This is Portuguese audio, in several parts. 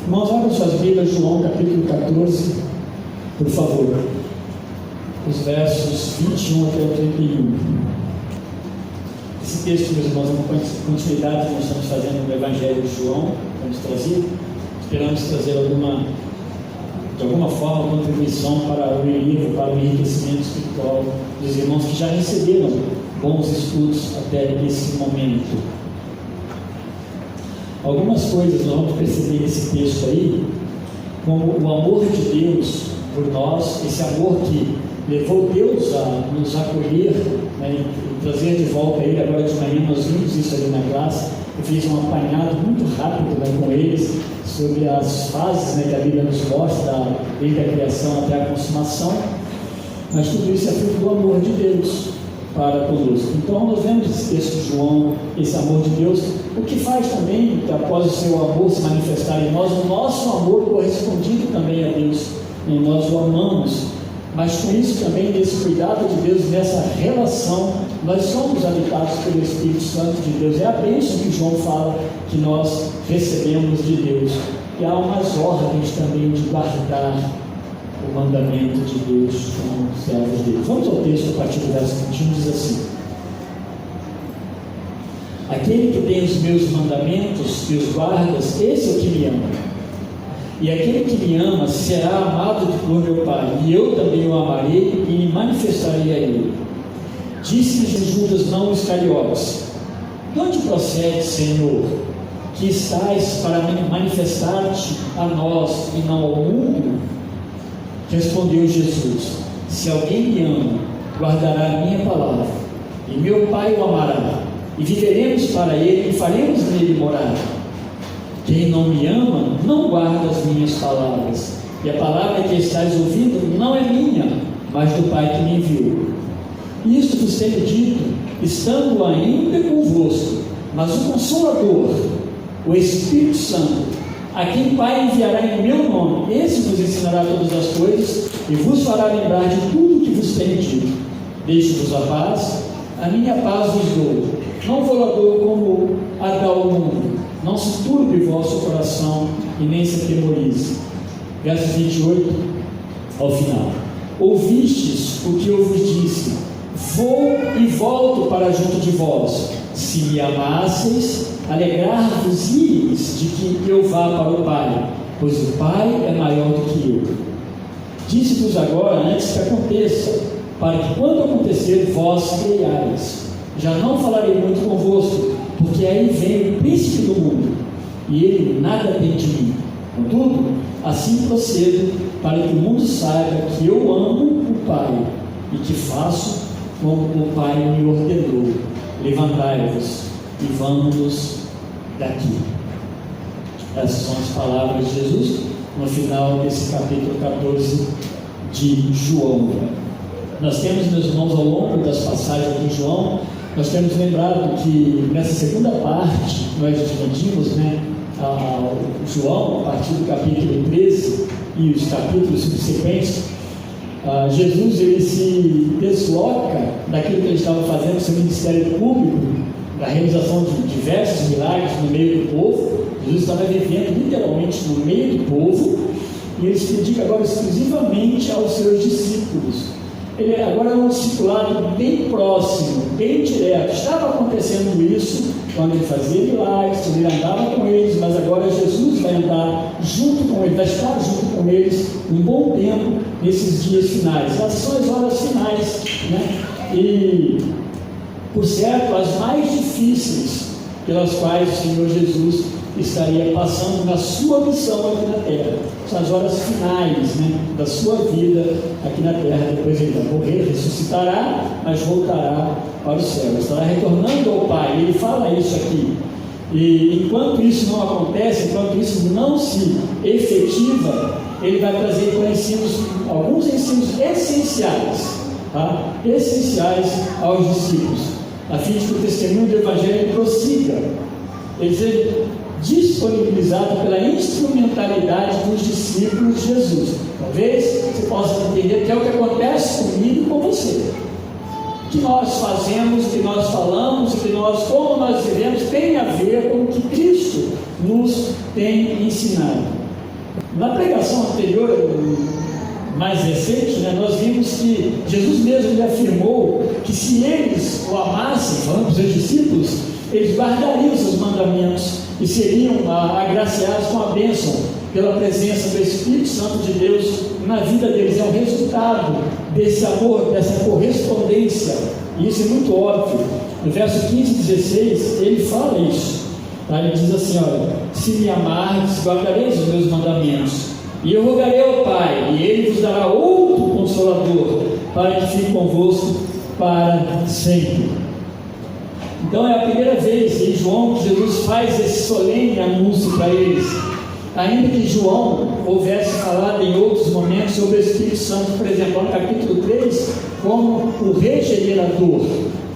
Irmãos, abram suas Bíblias, João capítulo 14, por favor. Os versos 21 até o 31. Esse texto, meus irmãos, é uma continuidade que nós estamos fazendo no Evangelho de João. Vamos trazer, esperamos trazer de alguma forma, contribuição para o livro, para o enriquecimento espiritual dos irmãos que já receberam bons estudos até esse momento. Algumas coisas nós vamos perceber nesse texto aí, como o amor de Deus por nós, esse amor que levou Deus a nos acolher, né, e trazer de volta Ele. Agora de manhã nós vimos isso ali na classe. Eu fiz um apanhado muito rápido, né, com eles sobre as fases, né, que a Bíblia nos mostra, desde a criação até a consumação. Mas tudo isso é fruto do amor de Deus para conosco. Então nós vemos esse texto de João, esse amor de Deus, o que faz também que após o seu amor se manifestar em nós, o nosso amor correspondido também a Deus, e nós o amamos. Mas com isso também, nesse cuidado de Deus, nessa relação, nós somos habitados pelo Espírito Santo de Deus. É a bênção que João fala que nós recebemos de Deus. E há umas ordens também de guardar o mandamento de Deus como servos dele. Vamos ao texto a partir do verso 21, diz assim: aquele que tem os meus mandamentos e os guardas, esse é o que me ama. E aquele que me ama será amado por meu Pai, e eu também o amarei e me manifestarei a ele. Disse-lhe Judas, não Iscariotes: de onde procede, Senhor, que estás para manifestar-te a nós e não ao mundo? Respondeu Jesus: se alguém me ama, guardará a minha palavra, e meu Pai o amará, e viveremos para ele e faremos nele morada. Quem não me ama, não guarda as minhas palavras, e a palavra que estás ouvindo não é minha, mas do Pai que me enviou. Isto vos tenho dito, estando ainda convosco, mas o Consolador, o Espírito Santo, a quem o Pai enviará em meu nome, esse vos ensinará todas as coisas e vos fará lembrar de tudo o que vos tenho dito. Deixo-vos a paz, a minha paz vos dou, não vou lá dou como a dá o mundo. Não se turbe o vosso coração e nem se atemorize. Verso 28 ao final: ouvistes o que eu vos disse, vou e volto para junto de vós. Se me amasseis, alegrar-vos-ieis de que eu vá para o Pai, pois o Pai é maior do que eu. Disse-vos agora antes que aconteça, para que quando acontecer vós creiais. Já não falarei muito convosco, porque aí vem o príncipe do mundo, e ele nada tem de mim. Contudo, assim procedo, para que o mundo saiba que eu amo o Pai, e que faço como o Pai me ordenou. Levantai-vos e vamos daqui. Essas são as palavras de Jesus no final desse capítulo 14 de João. Nós temos, meus irmãos, ao longo das passagens de João, nós temos lembrado que nessa segunda parte nós dividimos, né, João a partir do capítulo 13 e os capítulos subsequentes. Jesus ele se desloca daquilo que ele estava fazendo, seu ministério público, da realização de diversos milagres no meio do povo. Jesus estava vivendo literalmente no meio do povo, e ele se dedica agora exclusivamente aos seus discípulos. Ele agora é um discipulado bem próximo, bem direto. Estava acontecendo isso quando ele fazia milagres, quando ele andava com eles, mas agora Jesus vai andar junto com eles, vai estar junto com eles um bom tempo nesses dias finais. Essas são as horas finais, né? E, por certo, as mais difíceis pelas quais o Senhor Jesus estaria passando na sua missão aqui na terra. São as horas finais, né, da sua vida aqui na terra. Depois ele vai morrer, ressuscitará, mas voltará para o céu, estará retornando ao Pai. Ele fala isso aqui. E enquanto isso não acontece, enquanto isso não se efetiva, ele vai trazer alguns ensinos essenciais, tá? Essenciais aos discípulos, a fim de que o testemunho do Evangelho prossiga. Ele diz, disponibilizado pela instrumentalidade dos discípulos de Jesus. Talvez você possa entender que é o que acontece comigo e com você. O que nós fazemos, o que nós falamos, como nós vivemos, tem a ver com o que Cristo nos tem ensinado. Na pregação anterior, mais recente, nós vimos que Jesus mesmo lhe afirmou que se eles o amassem, falando para os seus discípulos, eles guardariam os seus mandamentos e seriam agraciados com a bênção pela presença do Espírito Santo de Deus na vida deles. É um resultado desse amor, dessa correspondência, e isso é muito óbvio. No verso 15 e 16 ele fala isso, tá? Ele diz assim: olha, se me amardes, guardareis os meus mandamentos, e eu rogarei ao Pai, e Ele vos dará outro Consolador, para que fique convosco para sempre. Então é a primeira vez em João que Jesus faz esse solene anúncio para eles, ainda que João houvesse falado em outros momentos sobre o Espírito Santo, por exemplo, no capítulo 3, como o regenerador.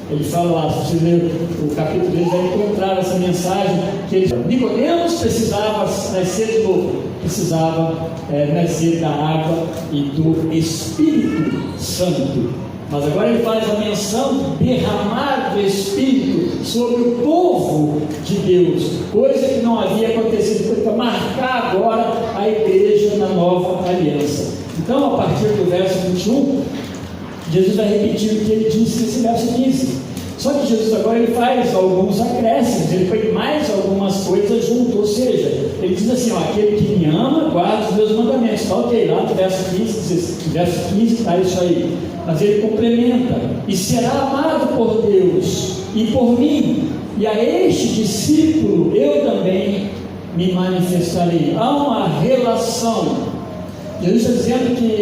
Ele fala lá, se você ler o capítulo 3, vai encontrar essa mensagem que Nicodemos precisava nascer de novo, precisava nascer da água e do Espírito Santo. Mas agora ele faz a menção de derramar do Espírito sobre o povo de Deus, coisa que não havia acontecido, foi para marcar agora a igreja na nova aliança. Então, a partir do verso 21, Jesus vai repetir o que ele disse nesse verso 15. Só que Jesus agora ele faz alguns acréscimos, ele põe mais algumas coisas junto, ou seja, ele diz assim: ó, aquele que me ama, guarda os meus mandamentos. Está ok, lá no verso 15 está isso aí. Mas ele complementa: e será amado por Deus e por mim, e a este discípulo eu também me manifestarei. Há uma relação. Jesus está dizendo que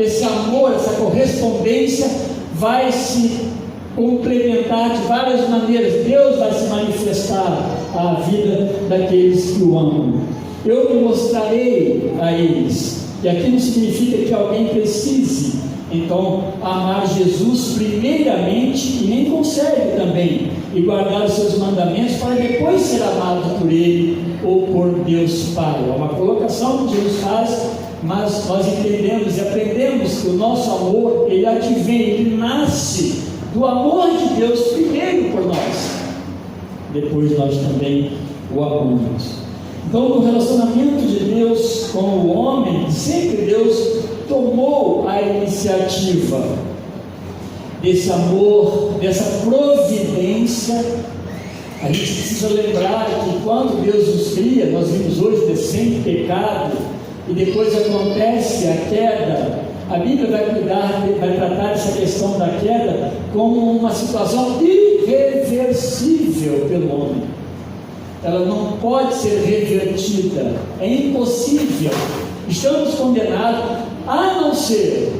esse amor, essa correspondência vai se complementar de várias maneiras. Deus vai se manifestar à vida daqueles que o amam. Eu me mostrarei a eles. E aqui não significa que alguém precise então amar Jesus primeiramente, e nem consegue também, e guardar os seus mandamentos para depois ser amado por Ele ou por Deus Pai. É uma colocação que Jesus faz, mas nós entendemos e aprendemos que o nosso amor, ele advém, ele nasce do amor de Deus primeiro por nós, depois nós também o amamos. Então, no relacionamento de Deus com o homem, sempre Deus tomou a iniciativa desse amor, dessa providência. A gente precisa lembrar que quando Deus nos cria, nós vimos hoje sem pecado, e depois acontece a queda. A Bíblia vai tratar essa questão da queda como uma situação irreversível pelo homem. Ela não pode ser revertida, é impossível. Estamos condenados, a não ser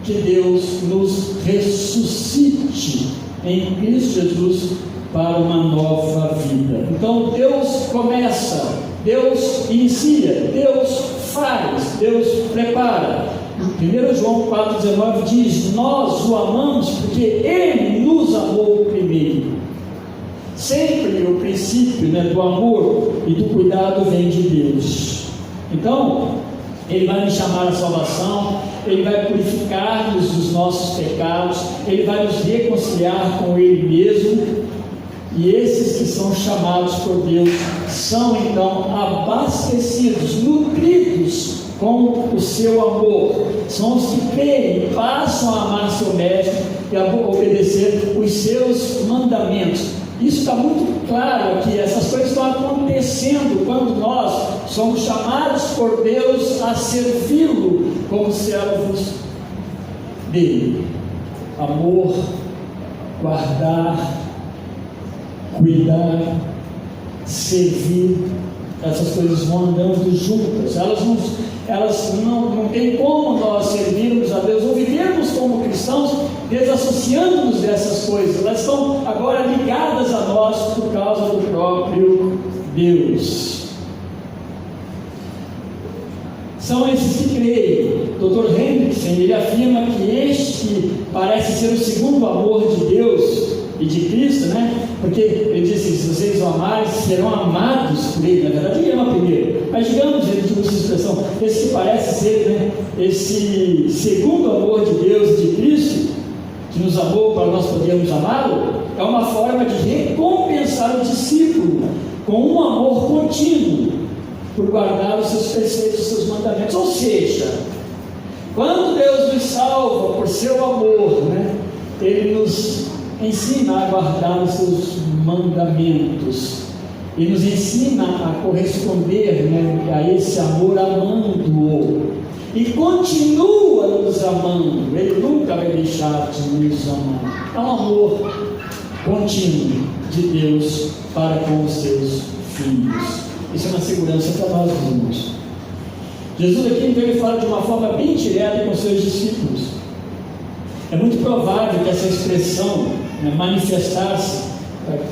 que Deus nos ressuscite em Cristo Jesus para uma nova vida. Então Deus começa, Deus inicia, Deus faz, Deus prepara. 1 João 4,19 diz: nós o amamos porque Ele nos amou primeiro. Sempre o princípio do amor e do cuidado vem de Deus. Então, Ele vai nos chamar à salvação, Ele vai purificar-nos dos nossos pecados, Ele vai nos reconciliar com Ele mesmo. E esses que são chamados por Deus são então abastecidos, nutridos com o seu amor. São os que creem, passam a amar seu mestre e a obedecer os seus mandamentos. Isso está muito claro aqui. Essas coisas estão acontecendo quando nós somos chamados por Deus a servi-lo como servos dele. Amor, guardar, cuidar, servir, essas coisas vão andando juntas. Elas não tem como nós servirmos a Deus ou vivermos como cristãos desassociando-nos dessas coisas. Elas estão agora ligadas a nós por causa do próprio Deus. São esses que creem. Dr. Hendrickson, ele afirma que este parece ser o segundo amor de Deus e de Cristo, porque ele diz assim: se vocês o amarem, serão amados por Ele. Na verdade, Ele ama primeiro, mas digamos, ele usa essa expressão, esse que parece ser esse segundo amor de Deus e de Cristo, que nos amou para nós podermos amá-lo, é uma forma de recompensar o discípulo com um amor contínuo. por guardar os seus preceitos, os seus mandamentos. Ou seja, quando Deus nos salva por seu amor, né, Ele nos ensina a guardar os seus mandamentos e nos ensina a corresponder, né, a esse amor amando-o, e continua nos amando. Ele nunca vai deixar de nos amar. É um amor contínuo de Deus para com os seus filhos. Isso é uma segurança para nós, irmãos. Jesus aqui então ele fala de uma forma bem direta com os seus discípulos. É muito provável que essa expressão, né, manifestar-se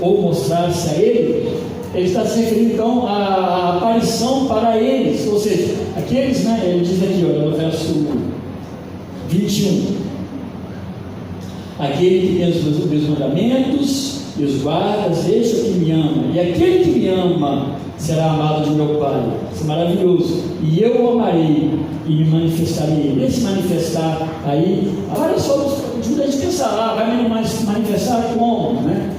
ou mostrar-se a ele está se referindo então à aparição para eles, ou seja, aqueles, né, ele diz aqui, olha, no verso 21, aquele que tem os meus mandamentos e os guardas, este é o que me ama, e aquele que me ama será amado de meu Pai. Isso é maravilhoso. E eu o amarei e me manifestarei. Esse manifestar aí, várias formas de a gente pensar, vai me manifestar como, né?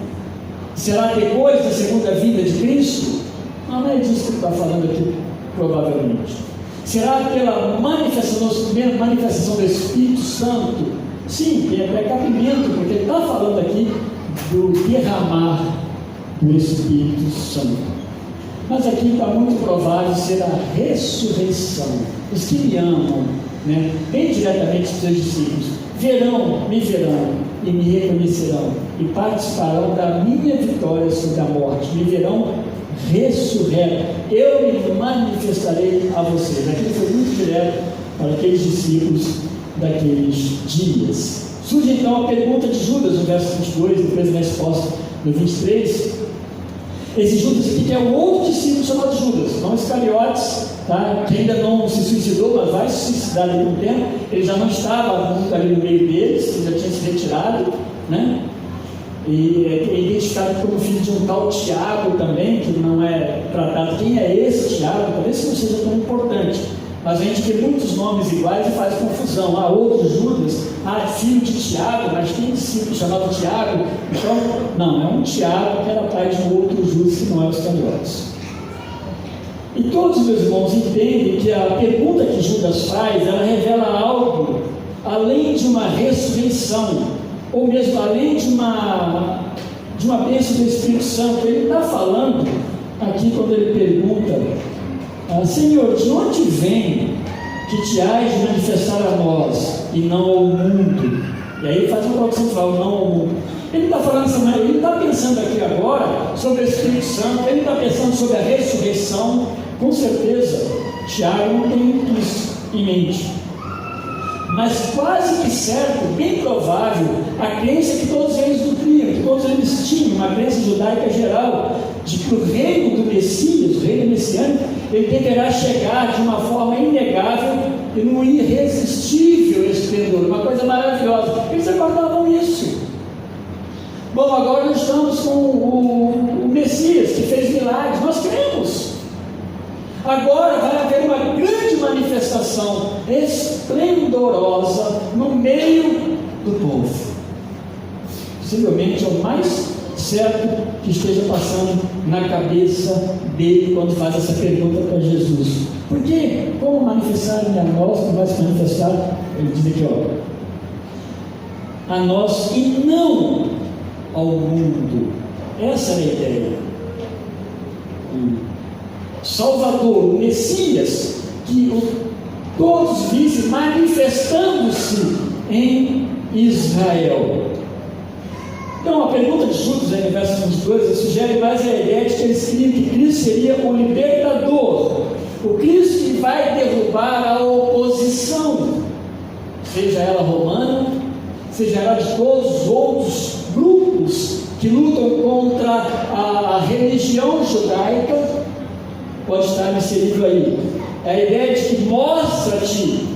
Será depois da segunda vinda de Cristo? Não é disso que ele está falando aqui, provavelmente. Será pela manifestação do Espírito Santo? Sim, tem até cabimento, porque ele está falando aqui do derramar do Espírito Santo. Mas aqui está muito provável ser a ressurreição. Os que me amam, né, bem diretamente os seus discípulos, me verão e me reconhecerão e participarão da minha vitória sobre a morte. Me verão ressurreto. Eu me manifestarei a vocês. Aquilo foi muito direto para aqueles discípulos daqueles dias. Surge então a pergunta de Judas no verso 22, depois da resposta no 23. Esse Judas aqui que é um outro discípulo chamado Judas, não Iscariotes, tá? Que ainda não se suicidou, mas vai se suicidar ali um tempo. Ele já não estava muito ali no meio deles, ele já tinha se retirado, né? E é identificado como filho de um tal Tiago também, que não é tratado. Quem é esse Tiago? Talvez isso não seja tão importante, mas a gente tem muitos nomes iguais e faz confusão. Outro Judas, filho de Tiago, mas tem discípulo chamado Tiago. Então, não, é um Tiago que era pai de um outro Judas que não é os Iscariotes. E todos os meus irmãos entendem que a pergunta que Judas faz, ela revela algo além de uma ressurreição, ou mesmo além de uma bênção do Espírito Santo. Ele está falando aqui quando ele pergunta: Senhor, de onde vem que te hás de manifestar a nós e não ao mundo? E aí ele faz uma tradução que fala, não ao mundo. Ele está falando essa maneira, ele está pensando aqui agora sobre o Espírito Santo, ele está pensando sobre a ressurreição. Com certeza, Tiago não tem isso em mente. Mas quase que certo, bem provável, a crença que todos eles nutriam, que todos eles tinham, uma crença judaica geral, de que o reino do Messias, o reino messiânico, ele deverá chegar de uma forma inegável e num irresistível esplendor, uma coisa maravilhosa. Eles aguardavam isso. Bom, agora nós estamos com o Messias, que fez milagres, nós cremos. Agora vai haver uma grande manifestação esplendorosa no meio do povo. Possivelmente é o mais certo que esteja passando na cabeça dele quando faz essa pergunta para Jesus. Porque como manifestar-me a nós, não vai se manifestar? Ele diz aqui, a nós e não ao mundo. Essa é a ideia. Salvador, o Messias, que todos vissem manifestando-se em Israel. Então a pergunta de Judas, no verso 22, sugere mais a ideia de que eles queriam que Cristo seria o libertador, o Cristo que vai derrubar a oposição, seja ela romana, seja ela de todos os outros grupos que lutam contra a religião judaica. Pode estar inserido aí. É a ideia de que mostra-te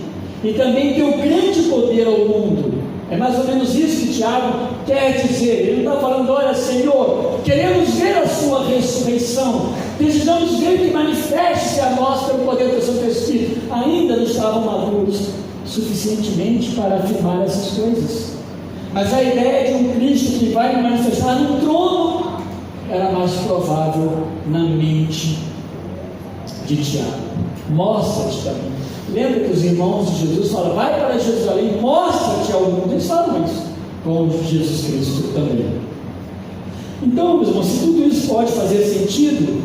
e também teu grande poder ao mundo. É mais ou menos isso que Tiago quer dizer. Ele não está falando, olha Senhor, queremos ver a sua ressurreição, desejamos ver que manifeste-se a nós pelo poder do Santo Espírito. Ainda não estavam maduros suficientemente para afirmar essas coisas, mas a ideia de um Cristo que vai manifestar no trono era mais provável na mente de Tiago. Mostra-te também. Lembra que os irmãos de Jesus falam, vai para Jerusalém, mostra-te ao mundo. Eles falam isso com Jesus Cristo também. Então, meus irmãos, se tudo isso pode fazer sentido,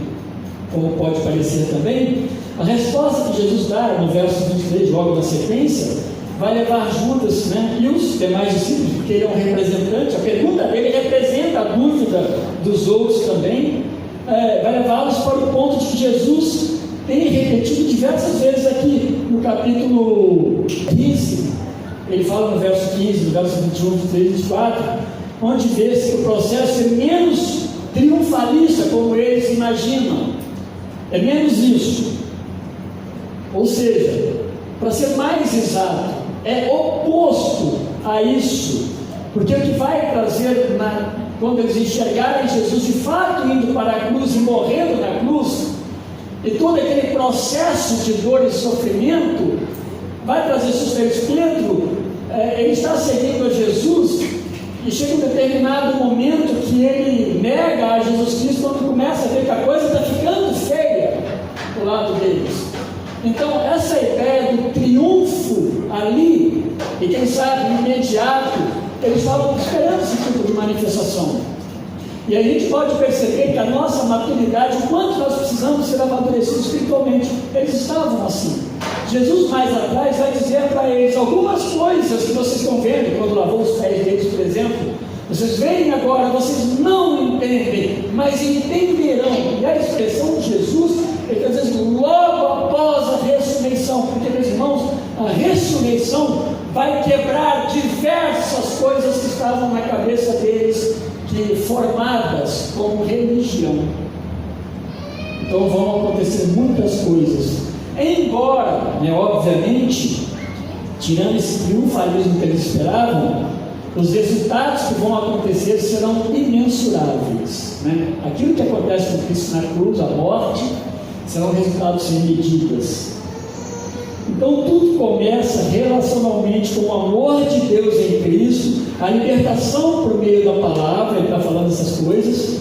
como pode parecer também, a resposta que Jesus dá no verso 23, logo na sequência, vai levar Judas, né, e os demais discípulos, porque ele é um representante, a pergunta dele representa a dúvida dos outros também, vai levá-los para o ponto de que Jesus tem repetido diversas vezes aqui no capítulo 15, ele fala no verso 15, no verso 21, 23 e 24, onde vê-se que o processo é menos triunfalista como eles imaginam, é menos isso, ou seja, para ser mais exato, é oposto a isso, porque o que vai trazer, quando eles enxergarem Jesus de fato indo para a cruz e morrendo na cruz, e todo aquele processo de dor e sofrimento, vai trazer sustento. Pedro, ele está seguindo a Jesus, e chega um determinado momento que ele nega a Jesus Cristo, quando começa a ver que a coisa está ficando feia do lado deles. Então, essa ideia do triunfo ali, e quem sabe imediato, eles estavam esperando esse tipo de manifestação. E a gente pode perceber que a nossa maturidade, o quanto nós precisamos ser amadurecidos espiritualmente, eles estavam assim. Jesus mais atrás vai dizer para eles algumas coisas que vocês estão vendo, quando lavou os pés deles, por exemplo. Vocês veem agora, vocês não entendem, mas entenderão. E a expressão de Jesus, ele está dizendo logo após a ressurreição, porque, meus irmãos, a ressurreição vai quebrar diversas coisas que estavam na cabeça deles, que formadas como religião. Então vão acontecer muitas coisas, embora, obviamente, tirando esse triunfalismo que eles esperavam, os resultados que vão acontecer serão imensuráveis, né? Aquilo que acontece com Cristo na cruz, a morte, serão resultados sem medidas. Então tudo começa relacionalmente com o amor de Deus em Cristo, a libertação por meio da palavra. Ele está falando essas coisas,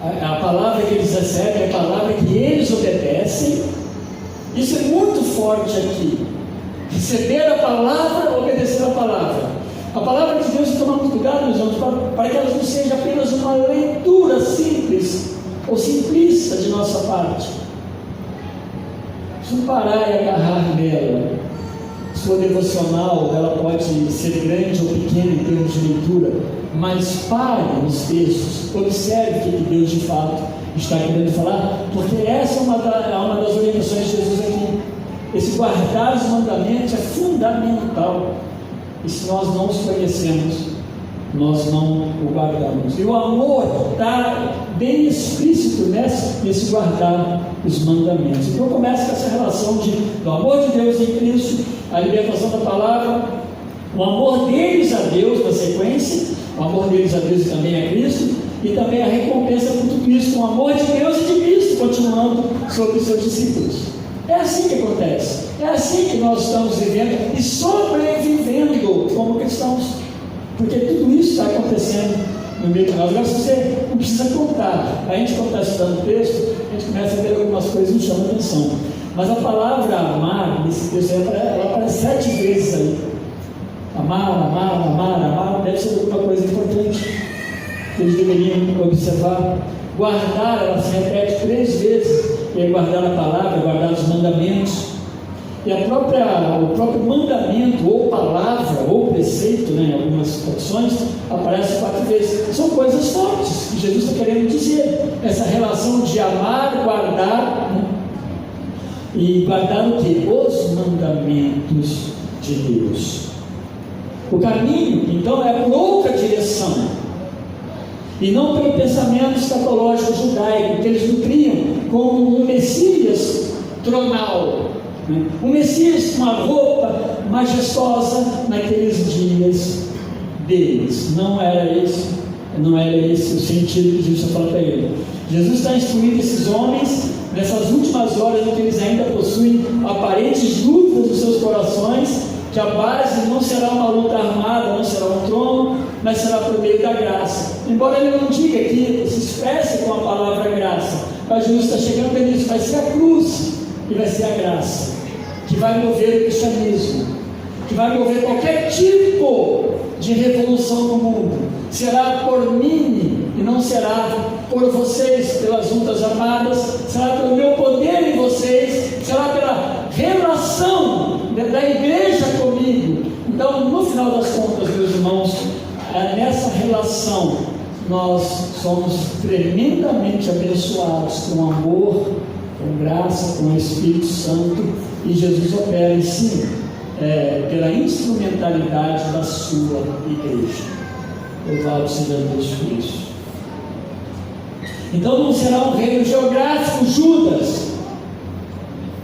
a palavra que eles recebem, a palavra que eles obedecem. Isso é muito forte aqui, receber a palavra, obedecer a palavra. A palavra de Deus, toma muito cuidado, meus irmãos, para que ela não seja apenas uma leitura simples ou simplista de nossa parte. Se parar e agarrar nela, sua devocional, ela pode ser grande ou pequena em termos de leitura, mas pare nos textos, observe o que Deus de fato está querendo falar, porque essa é uma das orientações de Jesus aqui. Esse guardar os mandamentos é fundamental. E se nós não os conhecemos, nós não o guardamos. E o amor está bem explícito nesse guardar os mandamentos. Então começa com essa relação do amor de Deus em Cristo, a libertação da palavra, o amor deles a Deus na sequência, o amor deles a Deus e também a Cristo, e também a recompensa por tudo isso, com o amor de Deus e de Cristo continuando sobre os seus discípulos. É assim que acontece, é assim que nós estamos vivendo e sobrevivendo como cristãos, porque tudo isso está acontecendo no meio de nós. Agora, se você não precisa contar, a gente, quando está estudando o texto, a gente começa a ver algumas coisas que nos chamam a atenção, mas a palavra amar, nesse texto, ela aparece 7 vezes aí. Amar, deve ser alguma coisa importante que eles deveriam observar. Guardar, ela se repete 3 vezes, e é guardar a palavra, guardar os mandamentos. E o próprio mandamento, ou palavra, ou preceito, em algumas traduções, aparece 4 vezes. São coisas fortes que Jesus está querendo dizer. Essa relação de amar, guardar, e guardar o que? Os mandamentos de Deus. O caminho, então, é por outra direção. E não pelo pensamento escatológico judaico, que eles nutriam como um Messias tronal, um Messias com uma roupa majestosa naqueles dias deles. Não era esse o sentido que Jesus falou para ele. Jesus está instruindo esses homens nessas últimas horas em que eles ainda possuem aparentes dúvidas nos seus corações, que a base não será uma luta armada, não será um trono, mas será por meio da graça. Embora ele não diga que se expresse com a palavra graça, mas Jesus está chegando e diz: vai ser a cruz e vai ser a graça, que vai mover o cristianismo, que vai mover qualquer tipo de revolução no mundo. Será por mim e não será por vocês, pelas lutas armadas, será pelo meu poder em vocês, será pela relação da igreja comigo. Então, no final das contas, meus irmãos, nessa relação nós somos tremendamente abençoados com amor, com graça, com o Espírito Santo, e Jesus opera em si pela instrumentalidade da sua igreja. Louvado seja Deus por isso. Então não será um reino geográfico, Judas,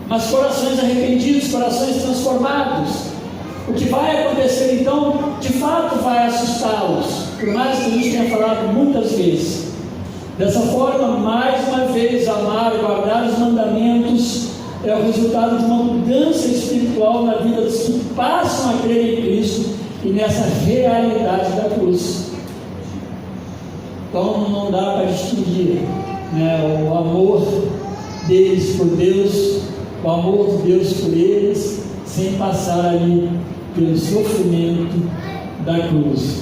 mas corações arrependidos, corações transformados. O que vai acontecer então, de fato vai assustá-los, por mais que a gente tenha falado muitas vezes. Dessa forma, mais uma vez, amar e guardar os mandamentos é o resultado de uma mudança espiritual na vida dos que passam a crer em Cristo e nessa realidade da cruz. Então não dá para distinguir, né, o amor deles por Deus, o amor de Deus por eles, sem passar ali pelo sofrimento da cruz.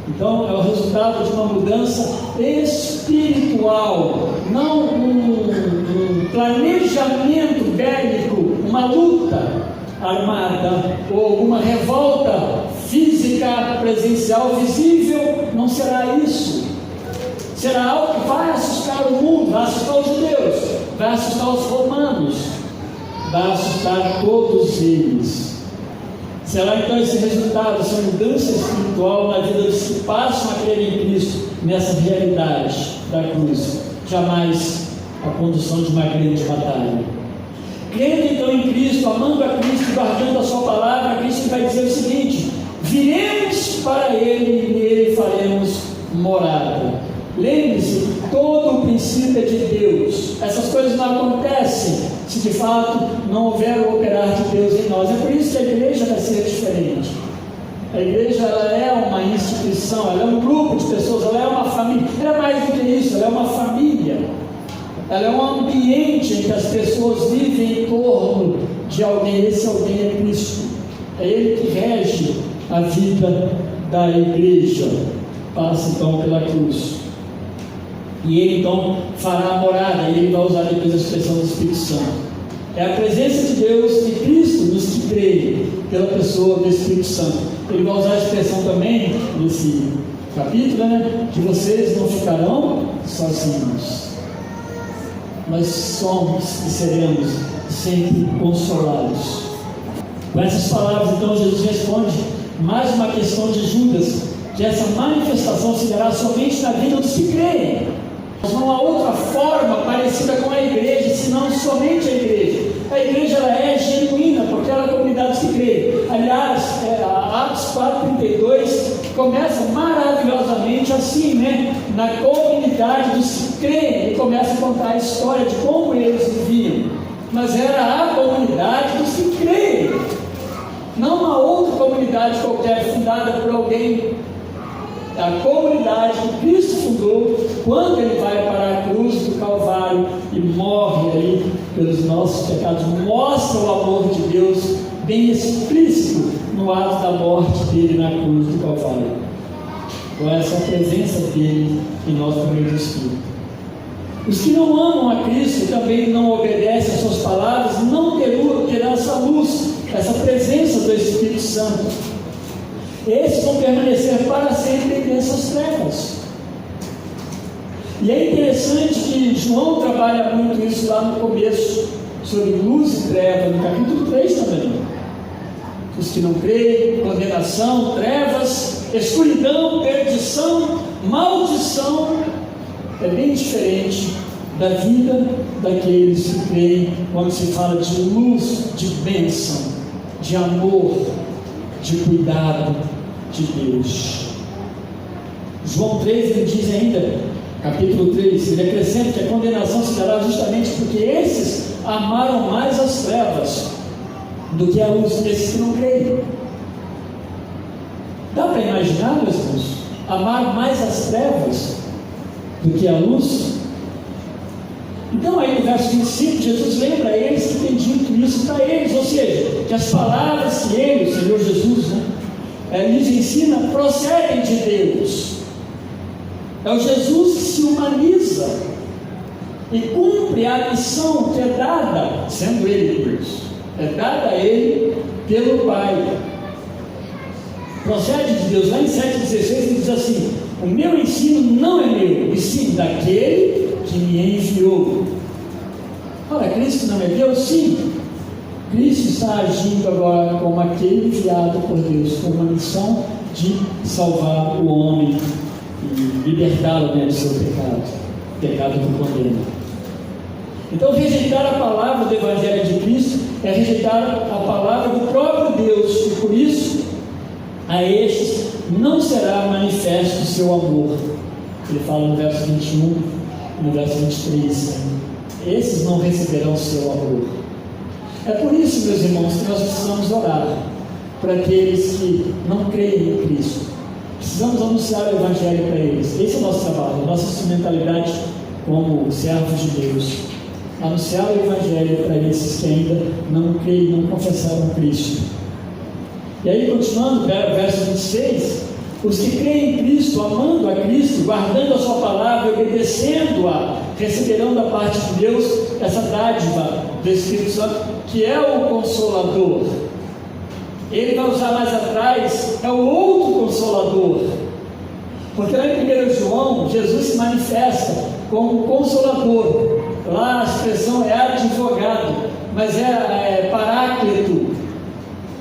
Então é o resultado de uma mudança espiritual, não um planejamento bélico, uma luta armada ou alguma revolta física, presencial, visível. Não será isso. Será algo que vai assustar o mundo, vai assustar os judeus, vai assustar os romanos, vai assustar todos eles. Será então esse resultado, essa mudança espiritual na vida dos que passam a crer em Cristo, nessa realidade da cruz, jamais a condução de uma grande batalha. Crendo então em Cristo, amando a Cristo, guardando a sua palavra, Cristo vai dizer o seguinte: viremos para Ele e nele faremos morada. Lembre-se que todo o princípio é de Deus. Essas coisas não acontecem se de fato não houver o operar de Deus em nós. É por isso que a igreja vai ser diferente. A igreja, ela é uma instituição, ela é um grupo de pessoas, ela é uma família. Ela é mais do que isso, ela é uma família. Ela é um ambiente em que as pessoas vivem em torno de alguém. Esse alguém é Cristo. É Ele que rege a vida da igreja. Passa então pela cruz. E Ele então fará a morada, e Ele vai usar depois a expressão do Espírito Santo. É a presença de Deus, de Cristo, nos que creem, pela pessoa do Espírito Santo. Ele vai usar a expressão também, nesse capítulo, né, que vocês não ficarão sozinhos, mas somos e seremos sempre consolados. Com essas palavras, então, Jesus responde mais uma questão de Judas, que essa manifestação se dará somente na vida dos que creem. Não há outra forma parecida com a igreja, senão somente a igreja. A igreja, ela é genuína, porque ela é a comunidade que crê. Aliás, Atos 4:32 começa maravilhosamente assim, né? Na comunidade dos que creem. Ele começa a contar a história de como eles viviam. Mas era a comunidade dos que creem, não uma outra comunidade qualquer fundada por alguém. A comunidade que Cristo fundou quando Ele vai para a cruz do Calvário e morre ali pelos nossos pecados, mostra o amor de Deus bem explícito no ato da morte dele na cruz do Calvário. Com essa presença dele em nós por meio do Espírito. Os que não amam a Cristo também não obedecem às suas palavras, não terão essa luz, essa presença do Espírito Santo. Esses vão permanecer para sempre em dessas trevas. E é interessante que João trabalha muito isso lá no começo, sobre luz e treva, no capítulo 3 também. Os que não creem, condenação, trevas, escuridão, perdição, maldição. É bem diferente da vida daqueles que creem, quando se fala de luz, de bênção, de amor, de cuidado de Deus. João 3, ele diz ainda, capítulo 3, ele acrescenta que a condenação se dará justamente porque esses amaram mais as trevas do que a luz, desses que não creem. Dá para imaginar, meus irmãos, amar mais as trevas do que a luz? Então aí no verso 25, Jesus lembra a eles que tem dito isso para eles, ou seja, que as palavras que ele, o Senhor Jesus, lhes ensina, procedem de Deus. É o Jesus que se humaniza e cumpre a missão que é dada, sendo ele Deus, é dada a ele pelo Pai. Procede de Deus. Lá em 7,16 ele diz assim: o meu ensino não é meu, e sim daquele que me enviou. Ora, Cristo não é Deus? Sim. Cristo está agindo agora como aquele enviado por Deus, com uma missão de salvar o homem e libertá-lo do seu pecado que o condena. Então, rejeitar a palavra do Evangelho de Cristo é rejeitar a palavra do próprio Deus, e por isso a estes não será manifesto o seu amor. Ele fala no verso 21 e no verso 23: esses não receberão o seu amor. É por isso, meus irmãos, que nós precisamos orar por aqueles que não creem em Cristo. Precisamos anunciar o Evangelho para eles. Esse é o nosso trabalho, a nossa instrumentalidade como servos de Deus. Anunciar o Evangelho para esses que ainda não creem, não confessaram Cristo. E aí, continuando, verso 26, os que creem em Cristo, amando a Cristo, guardando a sua palavra, obedecendo-a, receberão da parte de Deus essa dádiva do Espírito Santo, que é o Consolador. Ele vai usar mais atrás, é o outro Consolador, porque lá em 1 João, Jesus se manifesta como Consolador. Lá a expressão é advogado, mas é paráclito,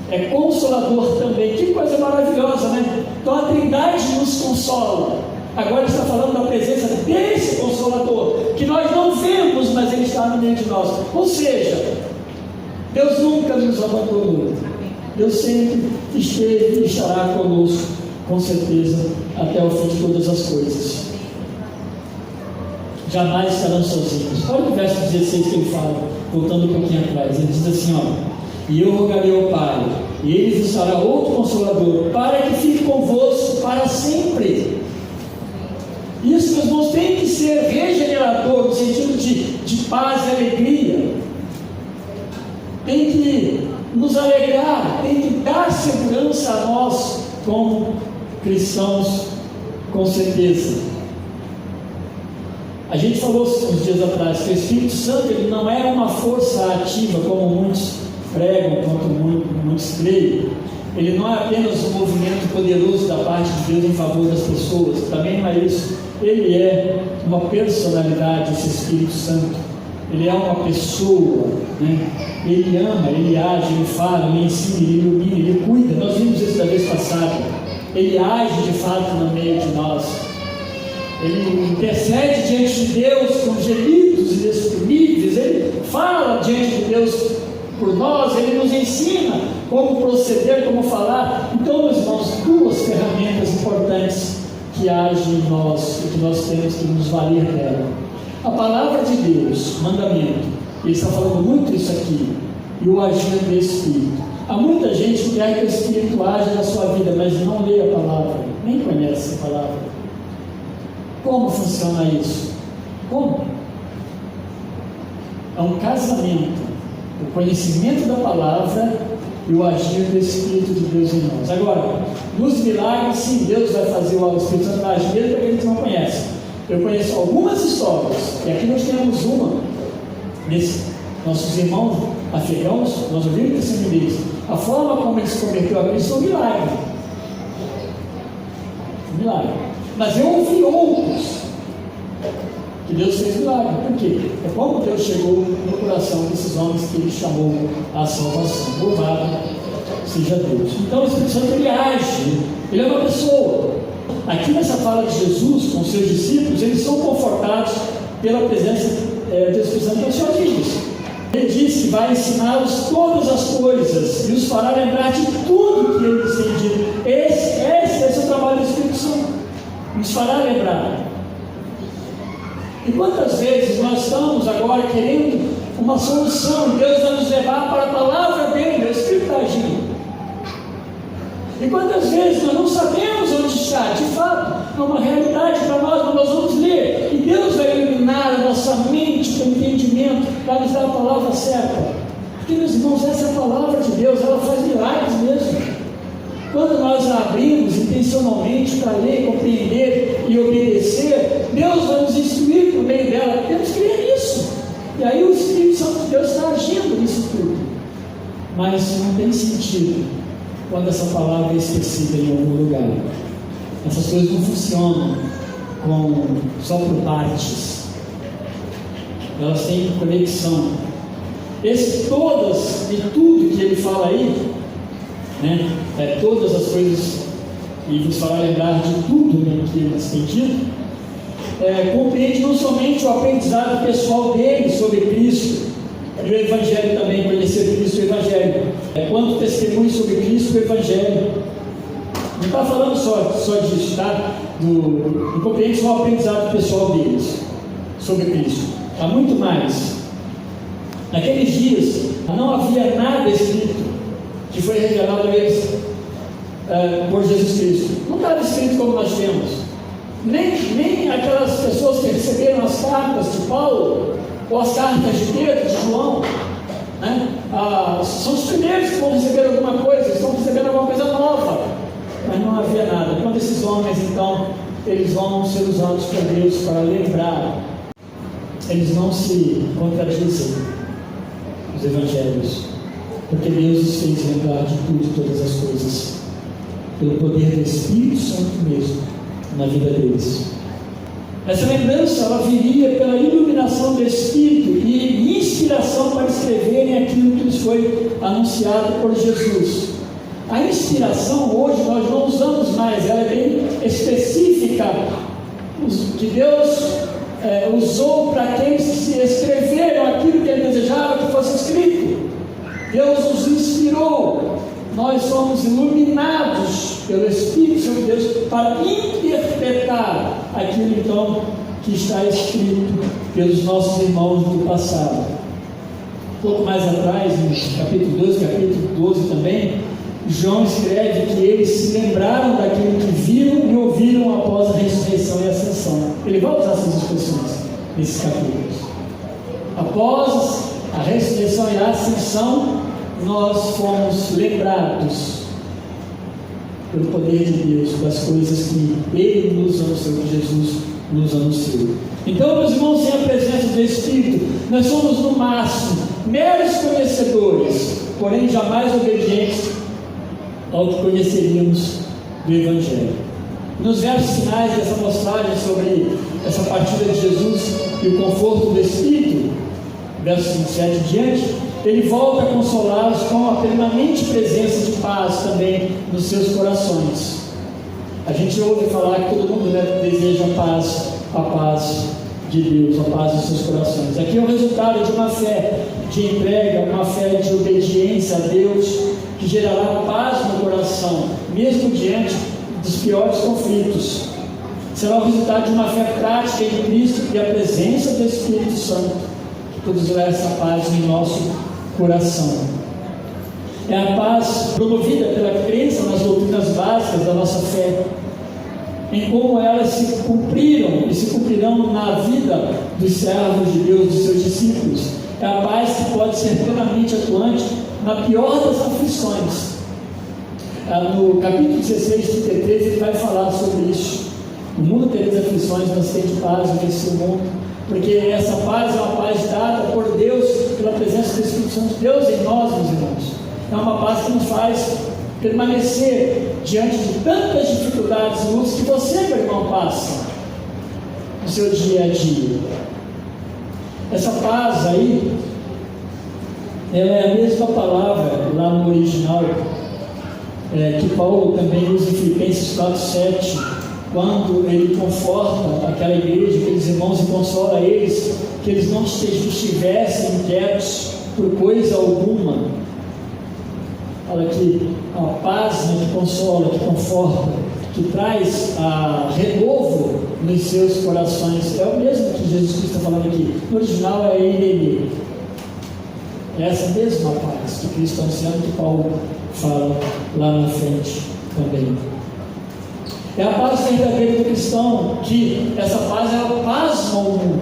é Consolador também. Que coisa maravilhosa, né? Então a Trindade nos consola. Agora está falando da presença desse Consolador, que nós não vemos, mas ele está no meio de nós. Ou seja, Deus nunca nos abandonou. Deus sempre esteve e estará conosco, com certeza, até o fim de todas as coisas. Jamais estarão sozinhos. Olha o verso 16 que ele fala, voltando um pouquinho atrás. Ele diz assim, e eu rogarei ao Pai, e ele vos dará outro Consolador, para que fique convosco para sempre. Isso, meus irmãos, tem que ser regenerador, no sentido de paz e alegria. Tem que nos alegrar, tem que dar segurança a nós, como cristãos, com certeza. A gente falou uns dias atrás que o Espírito Santo ele não é uma força ativa, como muitos pregam, como muitos creem. Ele não é apenas um movimento poderoso da parte de Deus em favor das pessoas, também não é isso. Ele é uma personalidade, esse Espírito Santo. Ele é uma pessoa, né? Ele ama, ele age, ele fala, ele ensina, ele ilumina, ele cuida. Nós vimos isso da vez passada. Ele age de fato no meio de nós. Ele intercede diante de Deus com gemidos inexprimíveis. Ele fala diante de Deus por nós. Ele nos ensina como proceder, como falar. Então, meus irmãos, duas ferramentas importantes que agem em nós e que nós temos que nos valer dela. A palavra de Deus, mandamento, ele está falando muito isso aqui, e o agir do Espírito. Há muita gente que quer que o Espírito age na sua vida, mas não lê a palavra, nem conhece a palavra. Como funciona isso? Como? É um casamento, o conhecimento da palavra e o agir do Espírito de Deus em nós. Agora, nos milagres, sim, Deus vai fazer o Espírito Santo agir, mesmo que a gente não conhece. Eu conheço algumas histórias, e aqui nós temos uma desses nossos irmãos afegãos, nós ouvimos o testemunho deles. A forma como eles se converteram a Cristo foi um milagre. Milagre. Mas eu ouvi outros que Deus fez milagre. Por quê? É como Deus chegou no coração desses homens que ele chamou à salvação. Louvado seja Deus. Então o Espírito Santo ele age, ele é uma pessoa. Aqui nessa fala de Jesus com os seus discípulos, eles são confortados pela presença do Espírito Santo nas suas vidas. Ele diz que vai ensiná-los todas as coisas e os fará lembrar de tudo que eles têm dito. Esse é o trabalho do Espírito Santo, nos fará lembrar. E quantas vezes nós estamos agora querendo uma solução, Deus vai nos levar para a palavra dele, o Espírito está agindo. E quantas vezes nós não sabemos onde está, de fato, é uma realidade para nós, mas nós vamos ler, e Deus vai iluminar a nossa mente para entender vai nos dar a palavra certa. Porque, meus irmãos, essa é a palavra de Deus, ela faz milagres mesmo. Quando nós a abrimos intencionalmente para ler, compreender e obedecer, Deus vai nos instruir por meio dela. Temos que crer nisso. E aí o Espírito Santo de Deus está agindo nisso tudo. Mas não tem sentido quando essa palavra é esquecida em algum lugar. Essas coisas não funcionam só por partes. Elas têm conexão. Todas e tudo que ele fala aí, né? Todas as coisas, e vos fará lembrar de tudo, né, que eles têm dito, compreende não somente o aprendizado pessoal dele sobre Cristo e o Evangelho também, conhecer Cristo e o Evangelho, quanto testemunho sobre Cristo e o Evangelho. Não está falando só disso, tá? Não compreende só o aprendizado pessoal deles sobre Cristo. Há muito mais. Naqueles dias não havia nada escrito que foi revelado a eles por Jesus Cristo. Não estava escrito como nós temos. Nem aquelas pessoas que receberam as cartas de Paulo, ou as cartas de Pedro, de João, né? São os primeiros que vão receber alguma coisa, estão recebendo alguma coisa nova. Mas não havia nada. Quando esses homens, então, eles vão ser usados por Deus para lembrar, eles não se contradizem, os evangelhos, porque Deus os fez lembrar de tudo e todas as coisas, pelo poder do Espírito Santo mesmo, na vida deles. Essa lembrança, ela viria pela iluminação do Espírito e inspiração para escreverem aquilo que lhes foi anunciado por Jesus. A inspiração hoje nós não usamos mais, ela é bem específica, que Deus usou para aqueles que escreveram aquilo que Ele desejava que fosse escrito. Deus nos inspirou, nós somos iluminados pelo Espírito de Deus para interpretar aquilo então que está escrito pelos nossos irmãos do passado. Um pouco mais atrás, no capítulo 12, capítulo 12 também, João escreve que eles se lembraram daquilo que viram e ouviram após a ressurreição e a ascensão. Ele vai usar essas expressões nesses capítulos. Após a ressurreição e a ascensão, nós fomos lembrados pelo poder de Deus das coisas que Ele nos anunciou, que Jesus nos anunciou. Então, meus irmãos, sem a presença do Espírito, nós somos no máximo meros conhecedores, porém jamais obedientes ao que conheceríamos do Evangelho. Nos versos finais dessa postagem sobre essa partida de Jesus e o conforto do Espírito, versos 27 em diante, ele volta a consolá-los com a permanente presença de paz também nos seus corações. A gente ouve falar que todo mundo deseja a paz de Deus, a paz nos seus corações. Aqui é o resultado de uma fé de entrega, uma fé de obediência a Deus, que gerará paz no coração, mesmo diante dos piores conflitos. Será o resultado de uma fé prática em Cristo e a presença do Espírito Santo, que produzirá essa paz em nosso coração. É a paz promovida pela crença nas doutrinas básicas da nossa fé, em como elas se cumpriram e se cumprirão na vida dos servos de Deus, dos seus discípulos. É a paz que pode ser plenamente atuante na pior das aflições. No capítulo 16, 33, ele vai falar sobre isso. O mundo tereis aflições, mas tende paz nesse mundo, porque essa paz é uma paz dada por Deus, pela presença do Espírito Santo de Deus em nós, meus irmãos. É uma paz que nos faz permanecer diante de tantas dificuldades e lutas que você, meu irmão, passa no seu dia a dia. Essa paz aí, ela é a mesma palavra lá no original que Paulo também usa em Filipenses 4:7, quando ele conforta aquela igreja, aqueles irmãos, e consola eles, que eles não estivessem inquietos por coisa alguma. Fala que a paz, que consola, que conforta, que traz renovo nos seus corações, é o mesmo que Jesus Cristo está falando aqui. No original é ele. É essa mesma paz que Cristo está anunciando, que Paulo fala lá na frente também. É a paz verdadeira do cristão, que essa paz é a paz no mundo.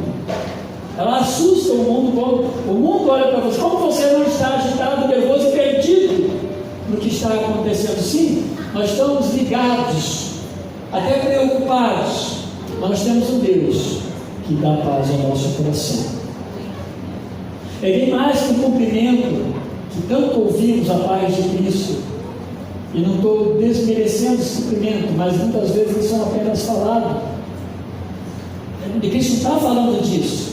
Ela assusta o mundo. O mundo olha para você, como você não está agitado, nervoso e perdido no que está acontecendo? Sim, nós estamos ligados, até preocupados, mas nós temos um Deus que dá paz ao nosso coração. É bem mais que um cumprimento que tanto ouvimos a paz de Cristo. E não estou desmerecendo esse cumprimento, mas muitas vezes eles são apenas falados. E Cristo não está falando disso.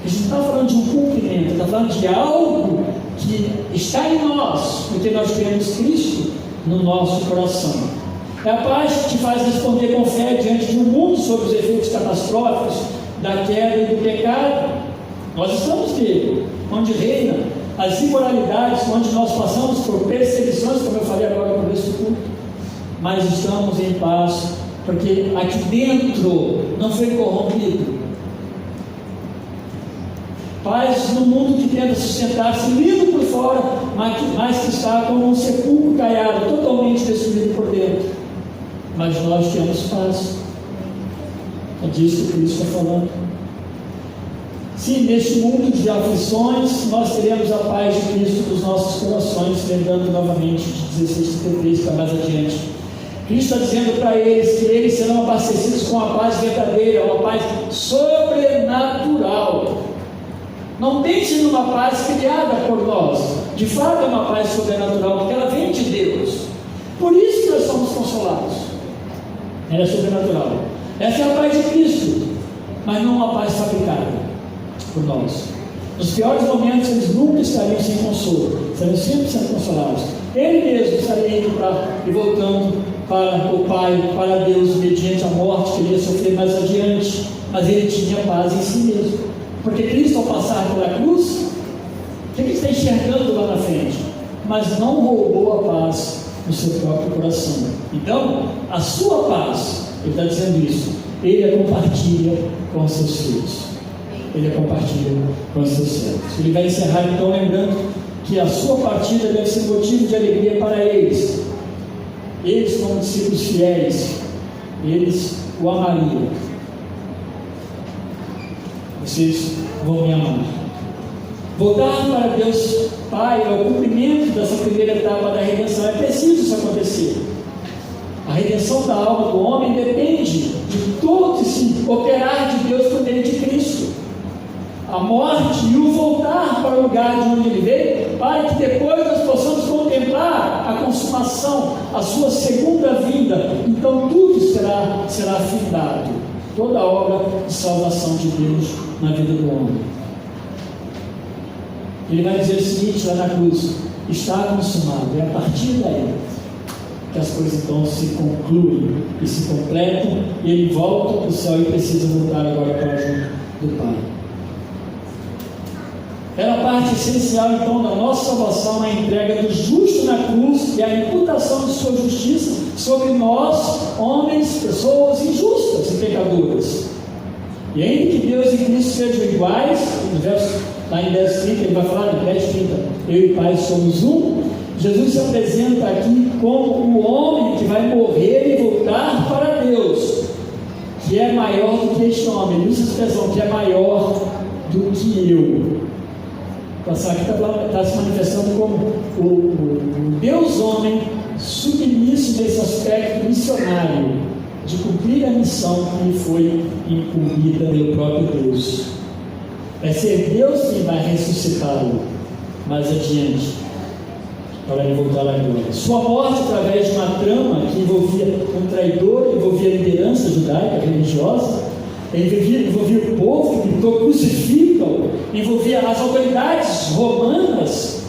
Cristo não está falando de um cumprimento, está falando de algo que está em nós, porque nós temos Cristo no nosso coração. É a paz que te faz responder com fé diante de um mundo sobre os efeitos catastróficos da queda e do pecado. Nós estamos nele, onde reina as imoralidades, onde nós passamos por perseguições, como eu falei agora no começo do culto, mas estamos em paz, porque aqui dentro não foi corrompido. Paz no mundo que tenta sustentar-se lindo por fora, mas que está como um sepulcro caiado, totalmente destruído por dentro. Mas nós temos paz. É disso que Cristo está falando. Sim, neste mundo de aflições, nós teremos a paz de Cristo nos nossos corações, lembrando novamente de 16:33 para mais adiante. Cristo está dizendo para eles que eles serão abastecidos com a paz verdadeira, uma paz sobrenatural. Não pense numa paz criada por nós. De fato é uma paz sobrenatural, porque ela vem de Deus. Por isso que nós somos consolados. Ela é sobrenatural. Essa é a paz de Cristo, mas não uma paz fabricada por nós. Nos piores momentos eles nunca estariam sem consolo, estariam sempre sendo consolados. Ele mesmo estaria indo e voltando para o Pai, para Deus, mediante a morte que ele ia sofrer mais adiante, mas ele tinha paz em si mesmo, porque Cristo, ao passar pela cruz, o que ele está enxergando lá na frente? Mas não roubou a paz no seu próprio coração. Então, a sua paz, ele está dizendo isso, ele a compartilha com os seus filhos. Ele compartilha com os seus servos. Ele vai encerrar então lembrando que a sua partida deve ser motivo de alegria para eles. Eles, como discípulos fiéis, eles o amariam. Vocês vão me amar. Voltar para Deus Pai é o cumprimento dessa primeira etapa da redenção. É preciso isso acontecer. A redenção da alma do homem depende de todo esse operar de Deus por meio de Cristo. A morte e o voltar para o lugar de onde ele veio, para que depois nós possamos contemplar a consumação, a sua segunda vinda. Então tudo será findado, toda a obra de salvação de Deus na vida do homem. Ele vai dizer o seguinte lá na cruz: está consumado. É a partir daí que as coisas então se concluem e se completam, e ele volta para o céu e precisa voltar agora para junto do Pai. Era a parte essencial então da nossa salvação, a entrega do justo na cruz e a imputação de sua justiça sobre nós, homens, pessoas injustas e pecadoras. E ainda que Deus e Cristo sejam iguais, no verso, lá em 10:30, ele vai falar em 10:30, eu e o Pai somos um. Jesus se apresenta aqui como o homem que vai morrer e voltar para Deus, que é maior do que este homem. Ele usa a expressão que é maior do que eu. Passar aqui está se manifestando como o Deus homem submisso nesse aspecto missionário, de cumprir a missão que lhe foi incumbida pelo próprio Deus. Vai ser Deus quem vai ressuscitá-lo mais adiante, para ele voltar à glória. Sua morte, através de uma trama que envolvia um traidor, envolvia a liderança judaica, religiosa, envolvia o povo que gritou crucificam, envolvia as autoridades romanas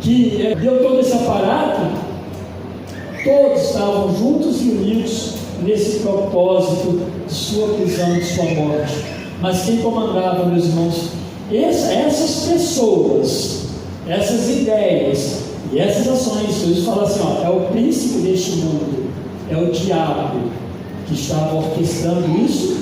que deu todo esse aparato. Todos estavam juntos e unidos nesse propósito de sua prisão, de sua morte. Mas quem comandava, meus irmãos, essas pessoas, essas ideias e essas ações, Jesus fala assim, é o príncipe deste mundo, é o diabo que estava orquestrando isso.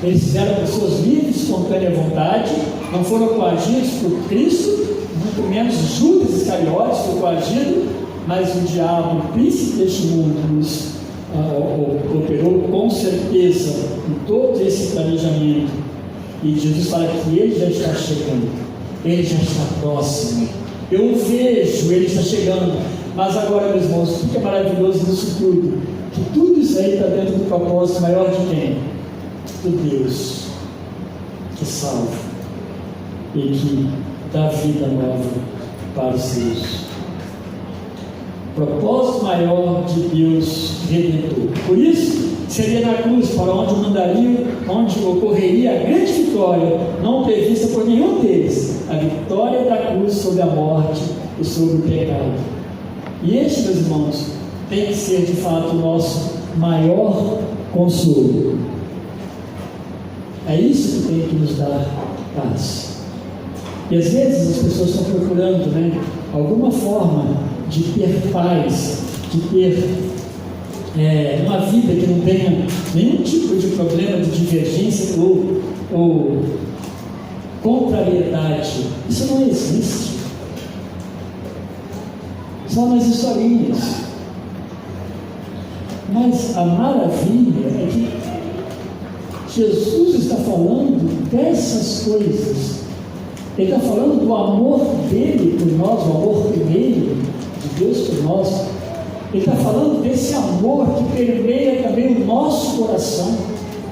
Eles fizeram pessoas livres, espontânea vontade, não foram coagidos por Cristo, muito menos Judas Iscariotes foi coagido, mas o diabo, o príncipe deste mundo, operou com certeza em todo esse planejamento. E Jesus fala que Ele já está chegando, Ele já está próximo. Eu o vejo, Ele está chegando. Mas agora, meus irmãos, o que é maravilhoso nisso tudo? Que tudo isso aí está dentro do propósito maior de quem? Do Deus que salva e que dá vida nova para os seus. Propósito maior de Deus Redentor. Por isso, seria na cruz para onde ocorreria a grande vitória, não prevista por nenhum deles, a vitória da cruz sobre a morte e sobre o pecado. E este, meus irmãos, tem que ser de fato o nosso maior consolo. É isso que tem que nos dar paz. E às vezes as pessoas estão procurando, alguma forma de ter paz, de ter uma vida que não tenha nenhum tipo de problema de divergência ou contrariedade. Isso não existe. São nas historinhas. Mas a maravilha é que Jesus está falando dessas coisas. Ele está falando do amor dele por nós, o amor primeiro de Deus por nós. Ele está falando desse amor que permeia também o nosso coração.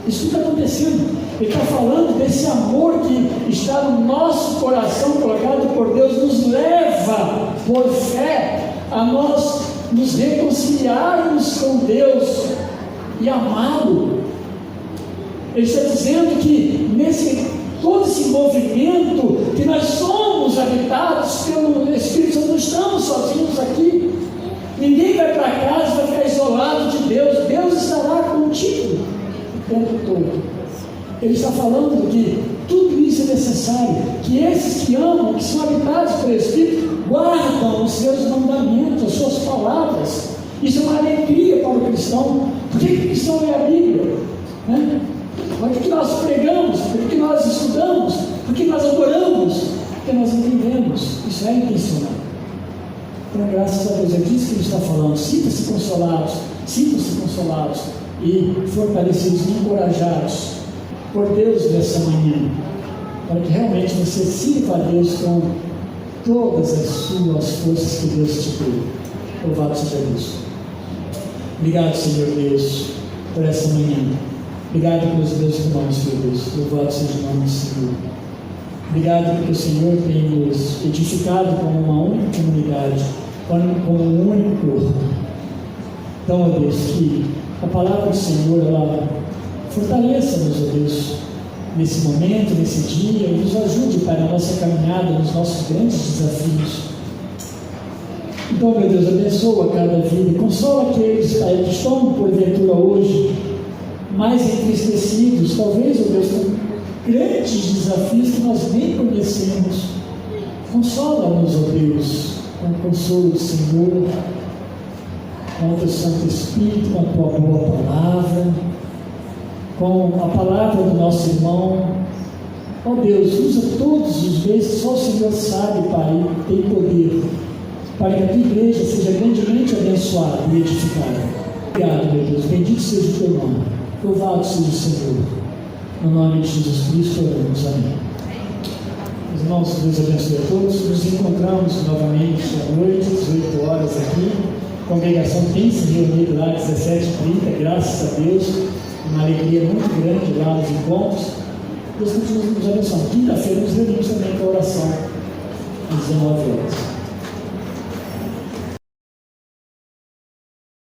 Isso está acontecendo. Ele está falando desse amor que está no nosso coração, colocado por Deus, nos leva por fé a nós nos reconciliarmos com Deus e amá-lo. Ele está dizendo que todo esse movimento, que nós somos habitados pelo Espírito Santo, não estamos sozinhos aqui. Ninguém vai para casa e vai ficar isolado de Deus. Deus estará contigo o tempo todo. Ele está falando que tudo isso é necessário, que esses que amam, que são habitados pelo Espírito, guardam os seus mandamentos, as suas palavras. Isso é uma alegria para o cristão. Por que o cristão é a Bíblia? Por que nós pregamos? Por que nós estudamos? Por que nós adoramos? Porque nós entendemos. Isso é intencional. Então, graças a Deus, é disso que Ele está falando. Sintam-se consolados e fortalecidos e encorajados por Deus nessa manhã, para que realmente você sirva a Deus com todas as suas forças que Deus te deu. Louvado seja Deus. Obrigado, Senhor Deus, por essa manhã. Obrigado pelos meus irmãos, Senhor Deus. Louvado seja o nome do Senhor. Obrigado porque o Senhor tem nos edificado como uma única comunidade, como um único corpo. Então, ó Deus, que a palavra do Senhor, ela fortaleça-nos, ó Deus, nesse momento, nesse dia, e nos ajude para a nossa caminhada, nos nossos grandes desafios. Então, meu Deus, abençoa cada vida, consola aqueles que estão, porventura, hoje, mais entristecidos, talvez, ó Deus, com grandes desafios que nós nem conhecemos. Consola-nos, ó Deus, com o consolo do Senhor, com o teu Santo Espírito, com a tua boa palavra, com a palavra do nosso irmão. Ó Deus, usa todos os meios que só o Senhor sabe, Pai, tem poder, para que a tua igreja seja grandemente abençoada e edificada. Obrigado, meu Deus, bendito seja o teu nome, louvado seja o Senhor. No nome de Jesus Cristo oramos, amém. Os irmãos, Deus abençoe a todos. Nos encontramos novamente à noite, às 18 horas aqui. A congregação tem se reunido lá às 17h30, graças a Deus. Uma alegria muito grande lá nos encontros. Deus continua nos abençoando. Quinta-feira nos reunimos também com a oração às 19 horas.